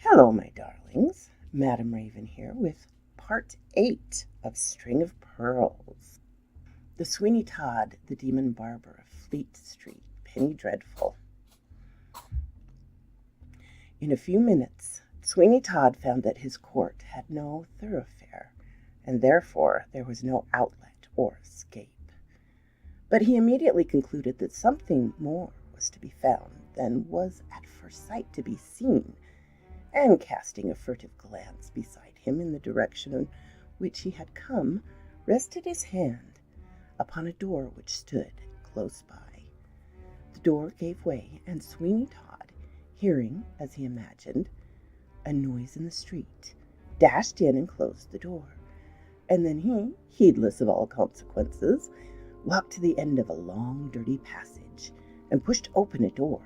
Hello, my darlings. Madam Raven here with part 8 of String of Pearls. The Sweeney Todd, the Demon Barber of Fleet Street, Penny Dreadful. In a few minutes, Sweeney Todd found that his court had no thoroughfare, and therefore there was no outlet or escape. But he immediately concluded that something more was to be found than was at first sight to be seen, and casting a furtive glance beside him in the direction in which he had come, rested his hand upon a door which stood close by. The door gave way, and Sweeney Todd, hearing, as he imagined, a noise in the street, dashed in and closed the door. And then he, heedless of all consequences, walked to the end of a long, dirty passage and pushed open a door,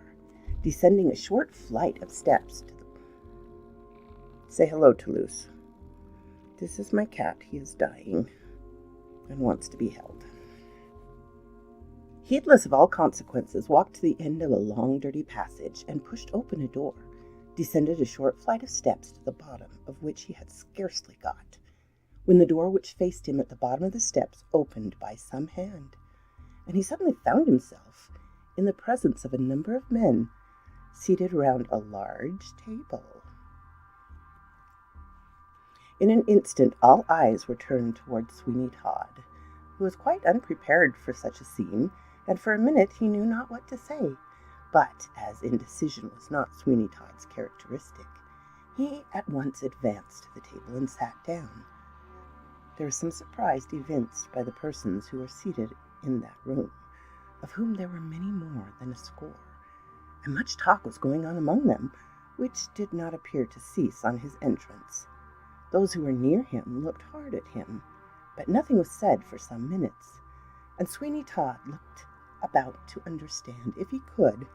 descending a short flight of steps to Say hello, Toulouse. This is my cat. He is dying and wants to be held. Heedless of all consequences, walked to the end of a long, dirty passage and pushed open a door, descended a short flight of steps to the bottom of which he had scarcely got, when the door which faced him at the bottom of the steps opened by some hand, and he suddenly found himself in the presence of a number of men seated round a large table. In an instant, all eyes were turned toward Sweeney Todd, who was quite unprepared for such a scene, and for a minute he knew not what to say. But, as indecision was not Sweeney Todd's characteristic, he at once advanced to the table and sat down. There was some surprise evinced by the persons who were seated in that room, of whom there were many more than a score, and much talk was going on among them, which did not appear to cease on his entrance. Those who were near him looked hard at him, but nothing was said for some minutes, and Sweeney Todd looked about to understand, if he could,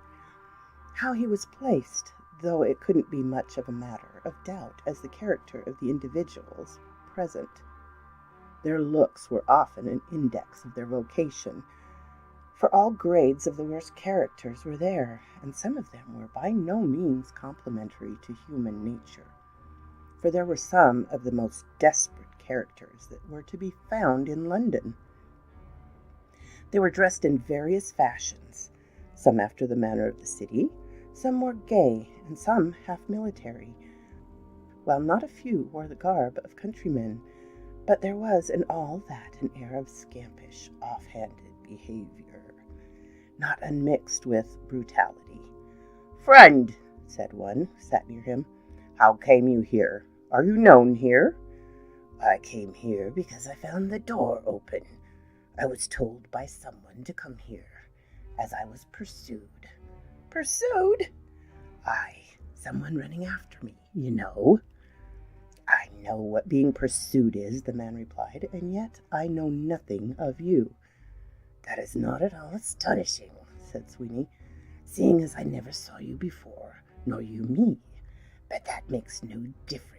how he was placed, though it couldn't be much of a matter of doubt as the character of the individuals present. Their looks were often an index of their vocation, for all grades of the worst characters were there, and some of them were by no means complimentary to human nature. For there were some of the most desperate characters that were to be found in London. They were dressed in various fashions, some after the manner of the city, some more gay, and some half military, while not a few wore the garb of countrymen, but there was in all that an air of scampish, off-handed behavior, not unmixed with brutality. "Friend," said one, who sat near him, "how came you here? Are you known here?" "I came here because I found the door open. I was told by someone to come here, as I was pursued." "Pursued?" "Aye, someone running after me, you know." "I know what being pursued is," the man replied, "and yet I know nothing of you." "That is not at all astonishing," said Sweeney, "seeing as I never saw you before, nor you me. But that makes no difference.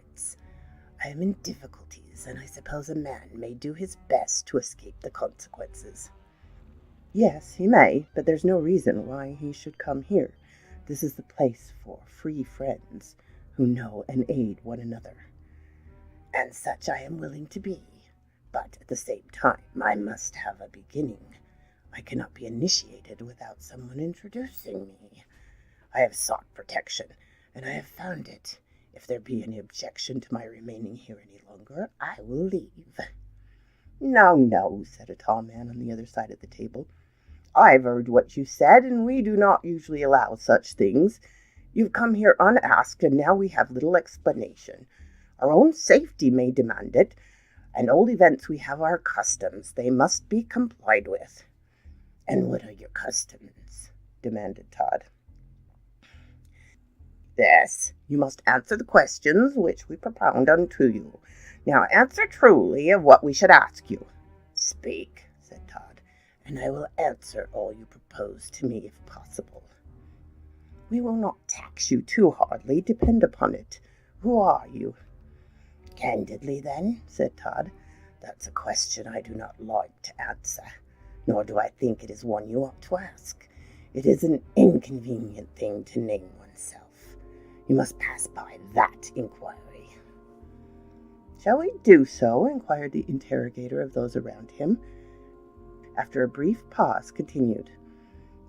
I am in difficulties, and I suppose a man may do his best to escape the consequences." "Yes, he may, but there's no reason why he should come here. This is the place for free friends, who know and aid one another." "And such I am willing to be, but at the same time I must have a beginning. I cannot be initiated without someone introducing me. I have sought protection, and I have found it. If there be any objection to my remaining here any longer, I will leave." "No, no," said a tall man on the other side of the table. "I've heard what you said, and we do not usually allow such things. You've come here unasked, and now we have little explanation. Our own safety may demand it. At all events, we have our customs. They must be complied with." "And what are your customs?" demanded Todd. "This, you must answer the questions which we propound unto you. Now answer truly of what we should ask you." "Speak," said Todd, "and I will answer all you propose to me if possible." "We will not tax you too hardly, depend upon it. Who are you?" "Candidly, then," said Todd, "that's a question I do not like to answer, nor do I think it is one you ought to ask. It is an inconvenient thing to name oneself. You must pass by that inquiry." "Shall we do so?" inquired the interrogator of those around him. After a brief pause, continued,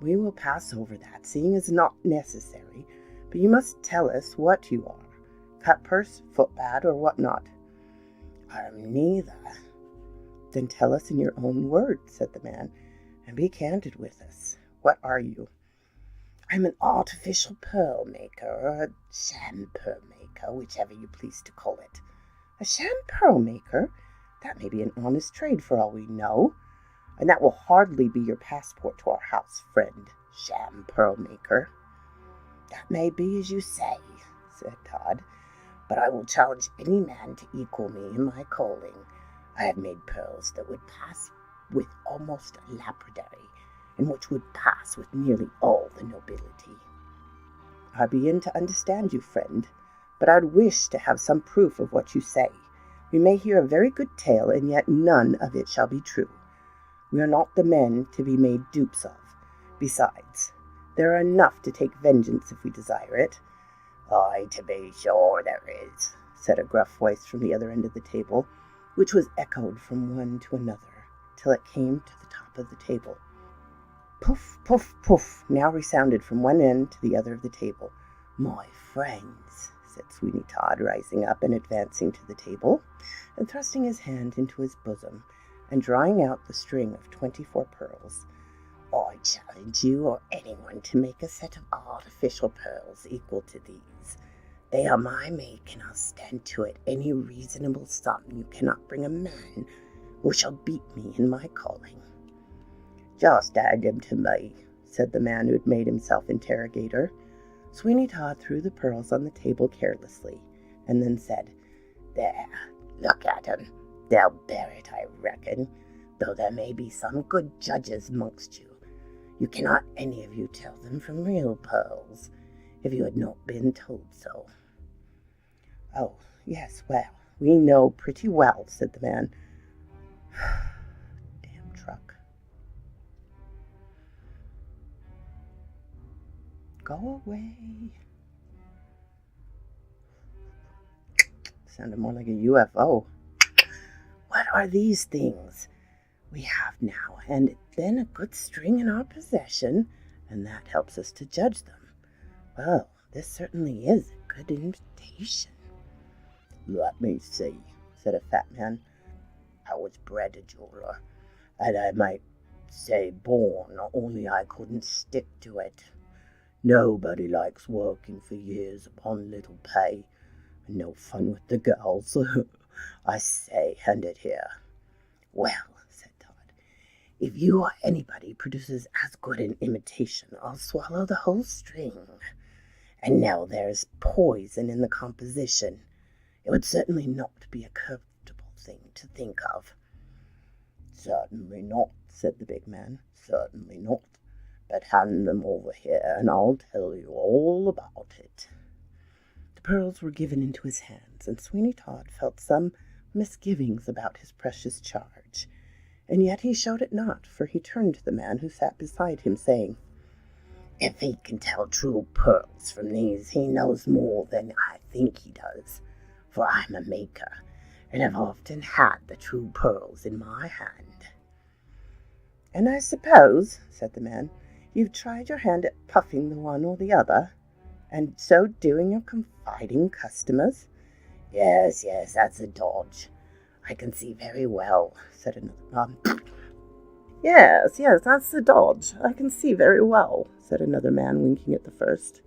"We will pass over that, seeing is not necessary, but you must tell us what you are. Cutpurse, footpad, or what not?" "I'm neither." "Then tell us in your own words," said the man, "and be candid with us. What are you?" "I'm an artificial pearl maker, or a sham pearl maker, whichever you please to call it." "A sham pearl maker? That may be an honest trade for all we know. And that will hardly be your passport to our house, friend, sham pearl maker." "That may be as you say," said Todd, "but I will challenge any man to equal me in my calling. I have made pearls that would pass with almost a lapidary, and which would pass with nearly all the nobility." "I begin to understand you, friend, but I'd wish to have some proof of what you say. We may hear a very good tale, and yet none of it shall be true. We are not the men to be made dupes of. Besides, there are enough to take vengeance if we desire it." "Aye, to be sure there is," said a gruff voice from the other end of the table, which was echoed from one to another, till it came to the top of the table. Poof, poof, poof, now resounded from one end to the other of the table. "My friends," said Sweeney Todd, rising up and advancing to the table, and thrusting his hand into his bosom, and drawing out the string of 24 pearls, "I challenge you or anyone to make a set of artificial pearls equal to these. They are my make, and I'll stand to it any reasonable sum you cannot bring a man who shall beat me in my calling." "Just add them to me," said the man who had made himself interrogator. Sweeney Todd threw the pearls on the table carelessly, and then said, "There, look at 'em. They'll bear it, I reckon, though there may be some good judges amongst you. You cannot any of you tell them from real pearls, if you had not been told so." "Oh, yes, well, we know pretty well," said the man. Damn truck. Go away. Sounded more like a UFO. "What are these things we have now, and then a good string in our possession, and that helps us to judge them? Well, this certainly is a good invitation." "Let me see," said a fat man. "I was bred a jeweler, and I might say born, only I couldn't stick to it. Nobody likes working for years upon little pay, and no fun with the girls. I say, hand it here." "Well," said Todd, "if you or anybody produces as good an imitation, I'll swallow the whole string. And now there's poison in the composition. It would certainly not be a comfortable thing to think of." "Certainly not," said the big man. "Certainly not. But hand them over here, and I'll tell you all about it." The pearls were given into his hands, and Sweeney Todd felt some misgivings about his precious charge, and yet he showed it not, for he turned to the man who sat beside him, saying, "If he can tell true pearls from these, he knows more than I think he does, for I'm a maker, and have often had the true pearls in my hand." "And I suppose," said the man, "you've tried your hand at puffing the one or the other, and so doing your confiding customers?" Yes, that's a dodge. I can see very well," said another. Yes, that's the dodge. I can see very well," said another man, winking at the first.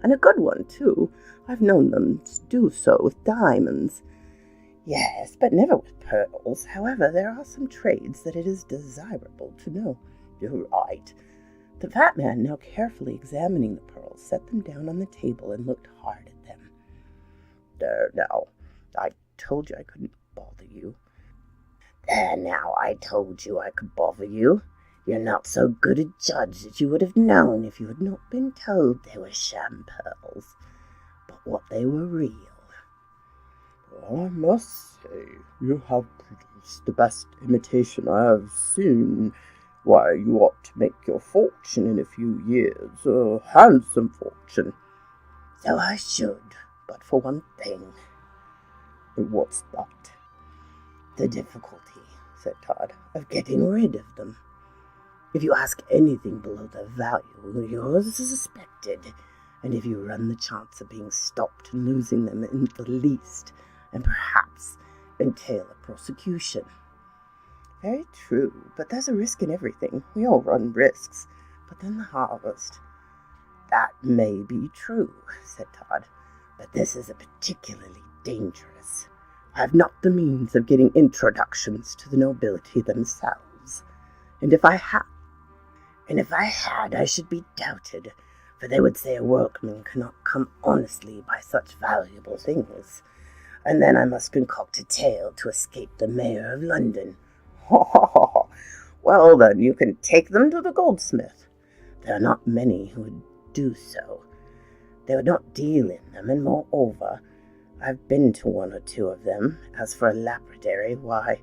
"And a good one, too. I've known them do so with diamonds." "Yes, but never with pearls. However, there are some trades that it is desirable to know." "You're right." The fat man, now carefully examining the pearls, set them down on the table and looked hard at them. "There now, I told you I couldn't bother you." "There now, I told you I could bother you. You're not so good a judge as you would have known if you had not been told they were sham pearls, but what they were real." "I must say you have produced the best imitation I have seen. Why, you ought to make your fortune in a few years, a handsome fortune." So I should, but for one thing. What's that? The difficulty, said Todd, of getting rid of them. If you ask anything below the value, you're suspected, and if you run the chance of being stopped and losing them in the least, and perhaps entail a prosecution. Very true, but there's a risk in everything. We all run risks. But then the harvest. That may be true, said Todd, but this is a particularly dangerous. I have not the means of getting introductions to the nobility themselves, and if I had, I should be doubted, for they would say a workman cannot come honestly by such valuable things, and then I must concoct a tale to escape the mayor of London. Well, then, you can take them to the goldsmith. There are not many who would do so. They would not deal in them, and moreover, I've been to one or two of them. As for a lapidary, why,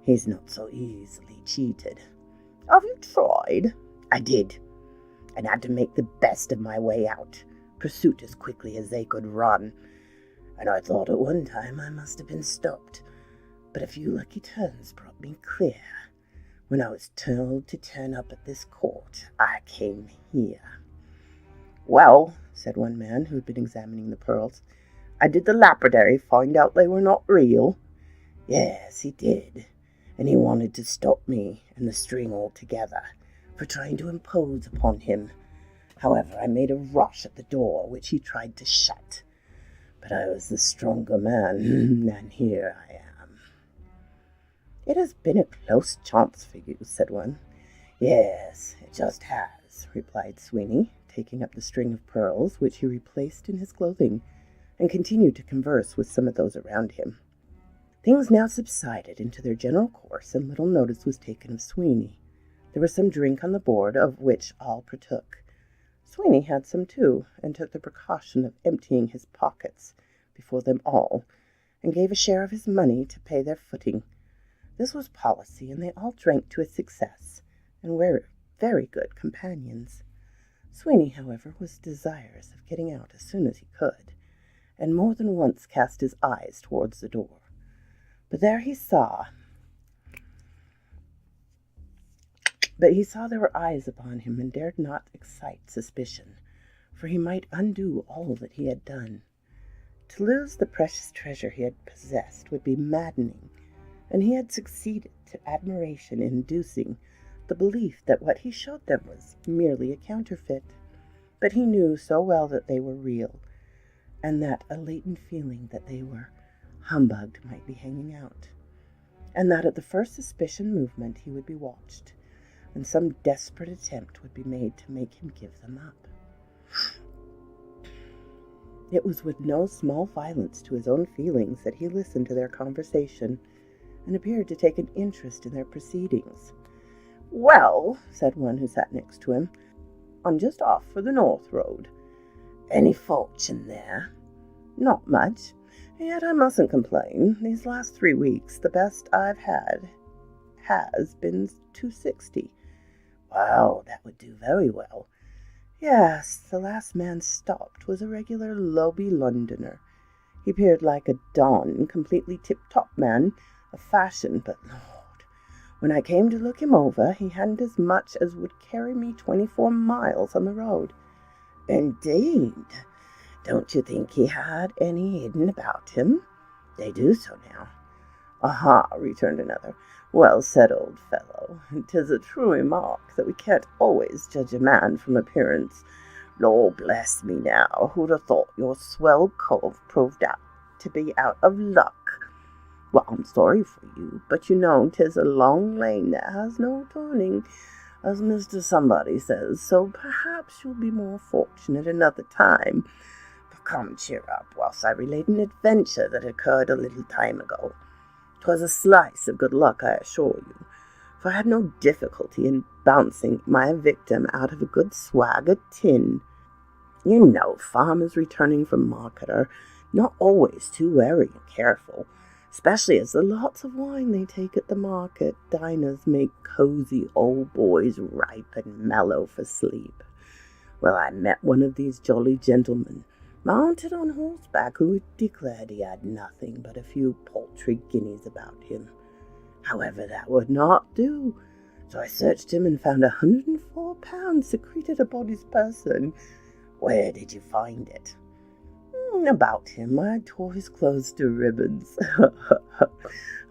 he's not so easily cheated. Have you tried? I did, and had to make the best of my way out, pursuit as quickly as they could run, and I thought at one time I must have been stopped, but a few lucky turns brought me clear. When I was told to turn up at this court, I came here. Well, said one man who had been examining the pearls, did the lapidary find out they were not real? Yes, he did, and he wanted to stop me and the string altogether for trying to impose upon him. However, I made a rush at the door, which he tried to shut, but I was the stronger man, and here I am. It has been a close chance for you, said one. Yes, it just has, replied Sweeney, taking up the string of pearls, which he replaced in his clothing, and continued to converse with some of those around him. Things now subsided into their general course, and little notice was taken of Sweeney. There was some drink on the board, of which all partook. Sweeney had some too, and took the precaution of emptying his pockets before them all, and gave a share of his money to pay their footing. This was policy, and they all drank to his success, and were very good companions. Sweeney, however, was desirous of getting out as soon as he could, and more than once cast his eyes towards the door. But he saw there were eyes upon him, and dared not excite suspicion, for he might undo all that he had done. To lose the precious treasure he had possessed would be maddening, and he had succeeded to admiration in inducing the belief that what he showed them was merely a counterfeit. But he knew so well that they were real, and that a latent feeling that they were humbugged might be hanging out, and that at the first suspicion movement he would be watched, and some desperate attempt would be made to make him give them up. It was with no small violence to his own feelings that he listened to their conversation, and appeared to take an interest in their proceedings. Well, said one who sat next to him, I'm just off for the North Road. Any fortune there? Not much, yet I mustn't complain. These last 3 weeks, the best I've had has been $260. Wow, that would do very well. Yes, the last man stopped was a regular loby Londoner. He appeared like a don, completely tip-top man of fashion, but Lord, when I came to look him over, he hadn't as much as would carry me 24 miles on the road. Indeed. Don't you think he had any hidden about him? They do so now. Aha, returned another. Well said, old fellow. 'Tis a true remark that we can't always judge a man from appearance. Lord bless me now, who'd have thought your swell cove proved out to be out of luck? Well, I'm sorry for you, but you know 'tis a long lane that has no turning, as Mr. Somebody says, so perhaps you'll be more fortunate another time. But come, cheer up, whilst I relate an adventure that occurred a little time ago. 'Twas a slice of good luck, I assure you, for I had no difficulty in bouncing my victim out of a good swag of tin. You know, farmers returning from market are not always too wary and careful, especially as the lots of wine they take at the market diners make cozy old boys ripe and mellow for sleep. Well, I met one of these jolly gentlemen, mounted on horseback, who declared he had nothing but a few paltry guineas about him. However, that would not do, so I searched him and found £104 secreted upon his person. Where did you find it? About him. I tore his clothes to ribbons.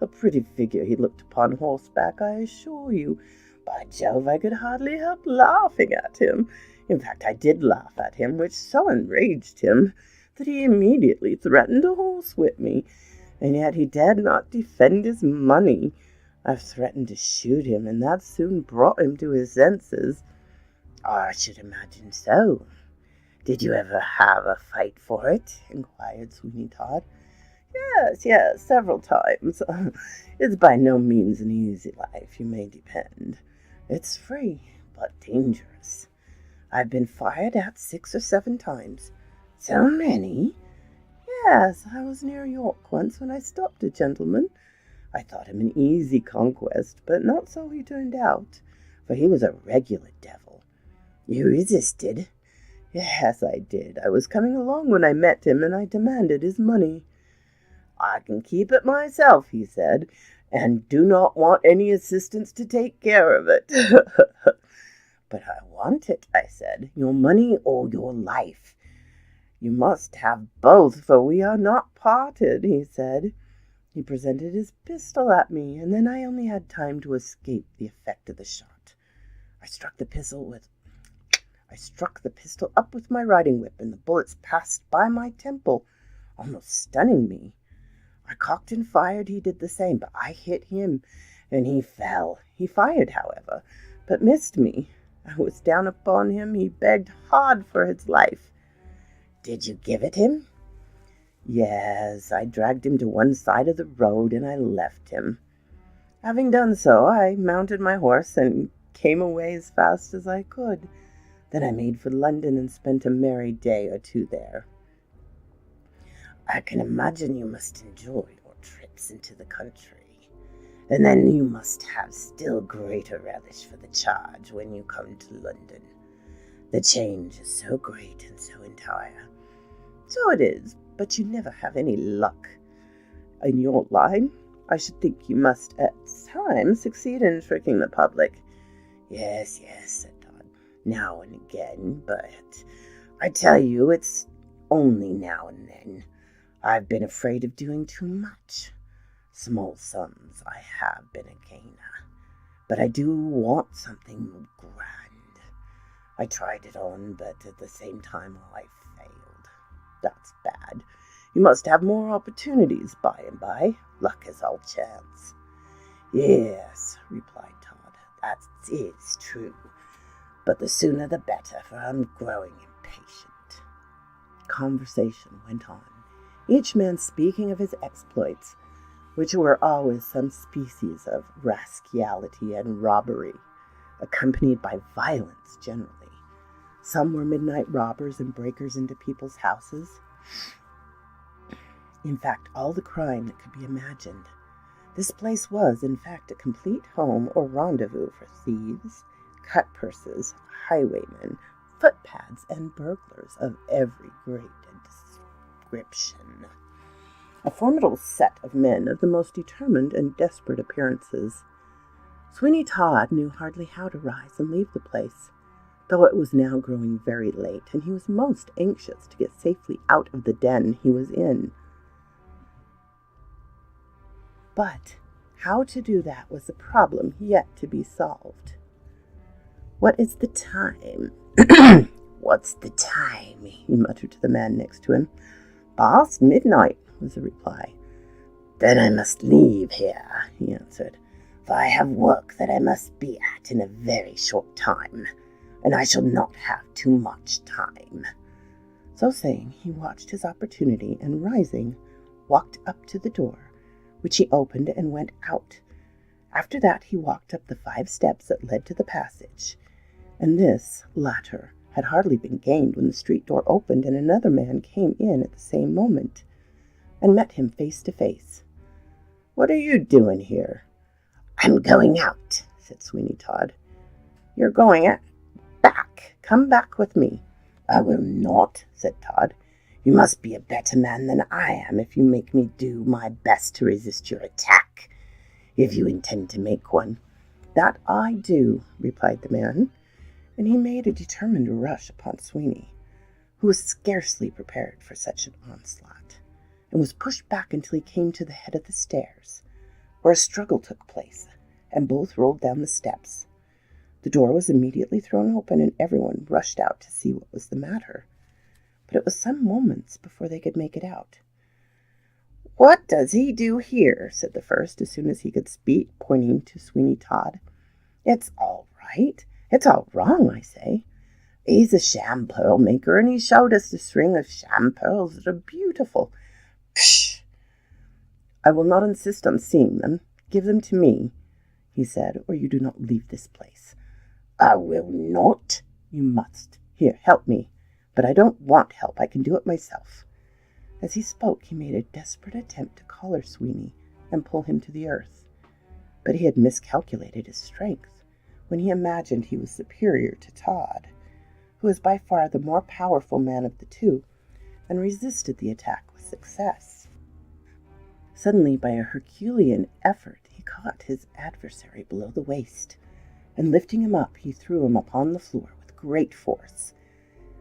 A pretty figure he looked upon horseback, I assure you. By Jove, I could hardly help laughing at him. In fact, I did laugh at him, which so enraged him that he immediately threatened to horsewhip me, and yet he dared not defend his money. I've threatened to shoot him, and that soon brought him to his senses. I should imagine so. Did you ever have a fight for it? Inquired Sweeney Todd. Yes, several times. It's by no means an easy life, you may depend. It's free, but dangerous. I've been fired at 6 or 7 times. So many? Yes, I was near York once when I stopped a gentleman. I thought him an easy conquest, but not so he turned out, for he was a regular devil. You resisted? Yes, I did. I was coming along when I met him, and I demanded his money. I can keep it myself, he said, and do not want any assistance to take care of it. But I want it, I said, your money or your life. You must have both, for we are not parted, he said. He presented his pistol at me, and then I only had time to escape the effect of the shot. I struck the pistol up with my riding whip, and the bullets passed by my temple, almost stunning me. I cocked and fired. He did the same, but I hit him, and he fell. He fired, however, but missed me. I was down upon him. He begged hard for his life. Did you give it him? Yes, I dragged him to one side of the road, and I left him. Having done so, I mounted my horse and came away as fast as I could. Then I made for London and spent a merry day or 2 there. I can imagine you must enjoy your trips into the country, and then you must have still greater relish for the charge when you come to London. The change is so great and so entire. So it is, but you never have any luck. In your line, I should think you must at times succeed in tricking the public. Yes, said Todd, now and again, but I tell you it's only now and then. I've been afraid of doing too much. Small sums I have been a gainer, but I do want something grand. I tried it on, but at the same time I failed. That's bad. You must have more opportunities by and by. Luck is all chance. Yes, replied Todd, that is true. But the sooner the better, for I'm growing impatient. Conversation went on, each man speaking of his exploits, which were always some species of rascality and robbery, accompanied by violence generally. Some were midnight robbers and breakers into people's houses. In fact, all the crime that could be imagined. This place was, in fact, a complete home or rendezvous for thieves, cut-purses, highwaymen, footpads, and burglars of every grade and description. A formidable set of men of the most determined and desperate appearances. Sweeney Todd knew hardly how to rise and leave the place, though it was now growing very late, and he was most anxious to get safely out of the den he was in. But how to do that was a problem yet to be solved. What is the time? What's the time? He muttered to the man next to him. Past midnight, was the reply. Then I must leave here, he answered, for I have work that I must be at in a very short time, and I shall not have too much time. So saying, he watched his opportunity, and rising, walked up to the door, which he opened and went out. After that he walked up the 5 steps that led to the passage, and this latter had hardly been gained when the street door opened and another man came in at the same moment, and met him face to face. What are you doing here? I'm going out, said Sweeney Todd. You're going back. Come back with me. I will not, said Todd. You must be a better man than I am if you make me do my best to resist your attack, if you intend to make one." "That I do," replied the man, and he made a determined rush upon Sweeney, who was scarcely prepared for such an onslaught, and was pushed back until he came to the head of the stairs, where a struggle took place, and both rolled down the steps. The door was immediately thrown open, and everyone rushed out to see what was the matter, but it was some moments before they could make it out. "What does he do here?" said the first, as soon as he could speak, pointing to Sweeney Todd. "It's all right. It's all wrong, I say. He's a sham pearl maker, and he showed us a string of sham pearls that are beautiful." "Psh! I will not insist on seeing them. Give them to me," he said, "or you do not leave this place." "I will not." "You must. Here, help me." "But I don't want help. I can do it myself." As he spoke, he made a desperate attempt to collar Sweeney and pull him to the earth. But he had miscalculated his strength when he imagined he was superior to Todd, who was by far the more powerful man of the two, and resisted the attack with success. Suddenly, by a Herculean effort, he caught his adversary below the waist, and lifting him up, he threw him upon the floor with great force.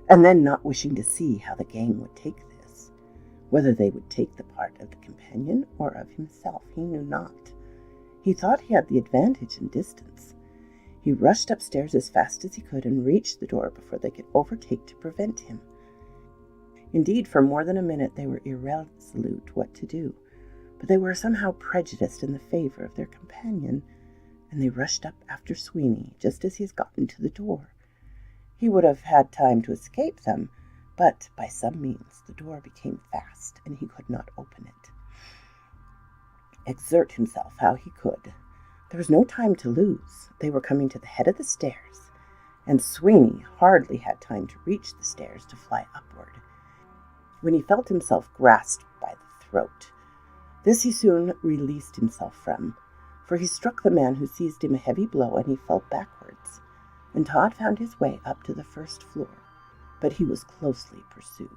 And then, not wishing to see how the gang would take this, whether they would take the part of the companion or of himself, he knew not. He thought he had the advantage in distance. He rushed upstairs as fast as he could and reached the door before they could overtake to prevent him. Indeed, for more than a minute they were irresolute what to do, but they were somehow prejudiced in the favor of their companion, and they rushed up after Sweeney just as he had gotten to the door. He would have had time to escape them, but by some means the door became fast, and he could not open it. Exert himself how he could, there was no time to lose. They were coming to the head of the stairs, and Sweeney hardly had time to reach the stairs to fly upward, when he felt himself grasped by the throat. This he soon released himself from, for he struck the man who seized him a heavy blow, and he fell backwards, and Todd found his way up to the first floor, but he was closely pursued.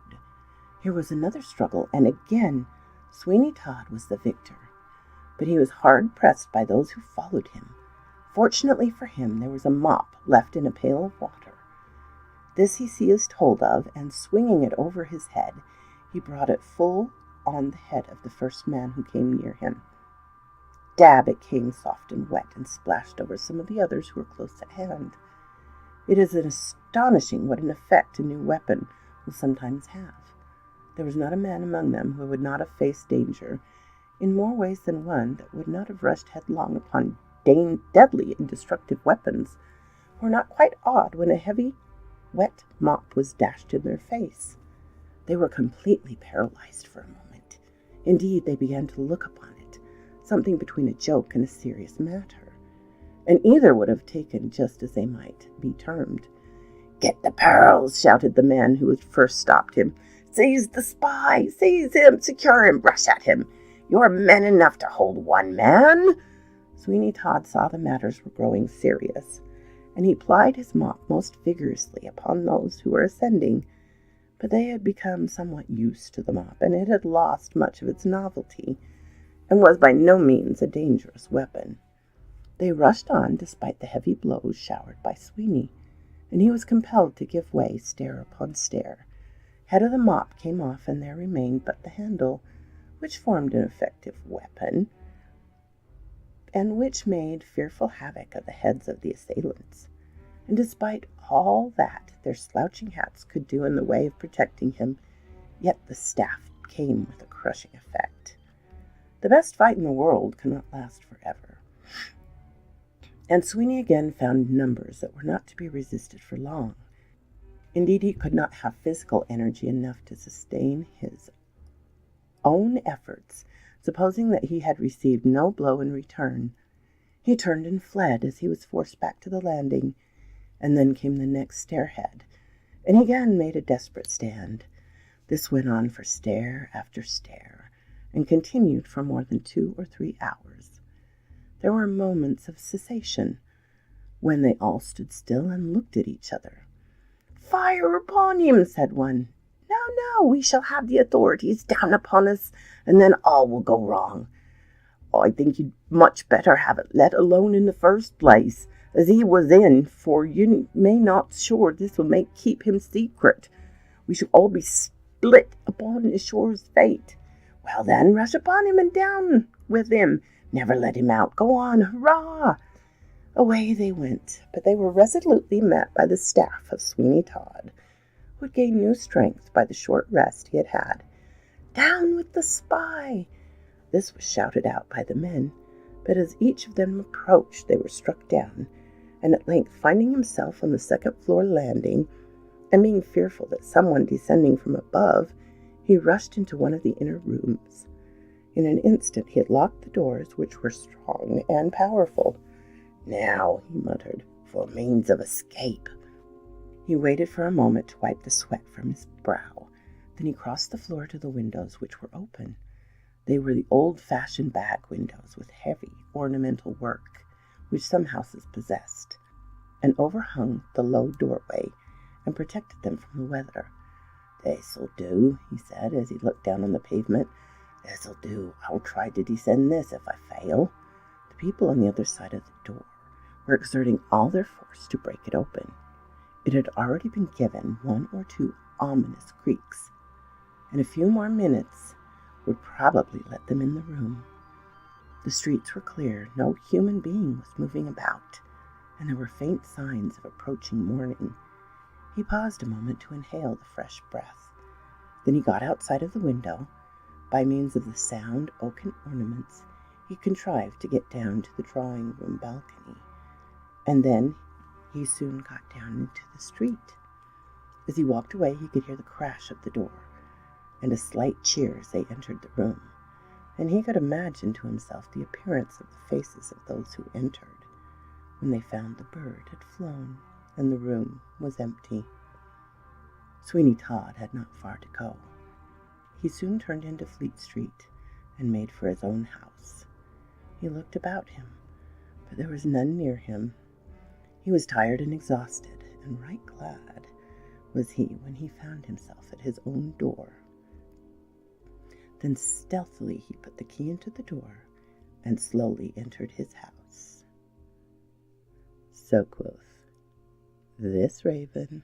Here was another struggle, and again Sweeney Todd was the victor, but he was hard pressed by those who followed him. Fortunately for him, there was a mop left in a pail of water. This he seized hold of, and swinging it over his head, he brought it full on the head of the first man who came near him. Dab, it came soft and wet, and splashed over some of the others who were close at hand. It is astonishing what an effect a new weapon will sometimes have. There was not a man among them who would not have faced danger in more ways than one that would not have rushed headlong upon deadly and destructive weapons, were not quite awed when a heavy, wet mop was dashed in their face. They were completely paralyzed for a moment. Indeed, they began to look upon it, something between a joke and a serious matter, and either would have taken just as they might be termed. "Get the pearls!" shouted the man who had first stopped him. "Seize the spy! Seize him! Secure him! Rush at him! You're men enough to hold one man!" Sweeney Todd saw the matters were growing serious, and he plied his mop most vigorously upon those who were ascending, but they had become somewhat used to the mop, and it had lost much of its novelty, and was by no means a dangerous weapon. They rushed on despite the heavy blows showered by Sweeney, and he was compelled to give way stair upon stair. Head of the mop came off, and there remained but the handle, which formed an effective weapon, and which made fearful havoc of the heads of the assailants. And despite all that their slouching hats could do in the way of protecting him, yet the staff came with a crushing effect. The best fight in the world cannot last forever, and Sweeney again found numbers that were not to be resisted for long. Indeed, he could not have physical energy enough to sustain his own efforts, supposing that he had received no blow in return. He turned and fled as he was forced back to the landing, and then came the next stairhead, and he again made a desperate stand. This went on for stair after stair, and continued for more than 2 or 3 hours. There were moments of cessation, when they all stood still and looked at each other. "Fire upon him," said one. "No, no, we shall have the authorities down upon us, and then all will go wrong. I think you'd much better have it let alone in the first place, as he was in, for you may not sure this will make keep him secret. We shall all be split upon the shore's fate. Well then, rush upon him and down with him. Never let him out. Go on, hurrah! Away they went, but they were resolutely met by the staff of Sweeney Todd, who had gained new strength by the short rest he had had. Down with the spy! This was shouted out by the men, but as each of them approached they were struck down, and at length finding himself on the second-floor landing, and being fearful that someone descending from above, he rushed into one of the inner rooms. In an instant he had locked the doors, which were strong and powerful. Now, he muttered, for means of escape. He waited for a moment to wipe the sweat from his brow. Then he crossed the floor to the windows, which were open. They were the old-fashioned back windows with heavy ornamental work, which some houses possessed, and overhung the low doorway and protected them from the weather. "This'll do," he said as he looked down on the pavement. "This'll do. I'll try to descend this if I fail." The people on the other side of the door were exerting all their force to break it open. It had already been given one or two ominous creaks, and a few more minutes would probably let them in the room. The streets were clear, no human being was moving about, and there were faint signs of approaching morning. He paused a moment to inhale the fresh breath. Then he got outside of the window. By means of the sound oaken ornaments, he contrived to get down to the drawing-room balcony, and then he soon got down into the street. As he walked away, he could hear the crash of the door, and a slight cheer as they entered the room, and he could imagine to himself the appearance of the faces of those who entered, when they found the bird had flown, and the room was empty. Sweeney Todd had not far to go. He soon turned into Fleet Street, and made for his own house. He looked about him, but there was none near him. He was tired and exhausted, and right glad was he when he found himself at his own door. Then stealthily he put the key into the door, and slowly entered his house. So quoth this raven.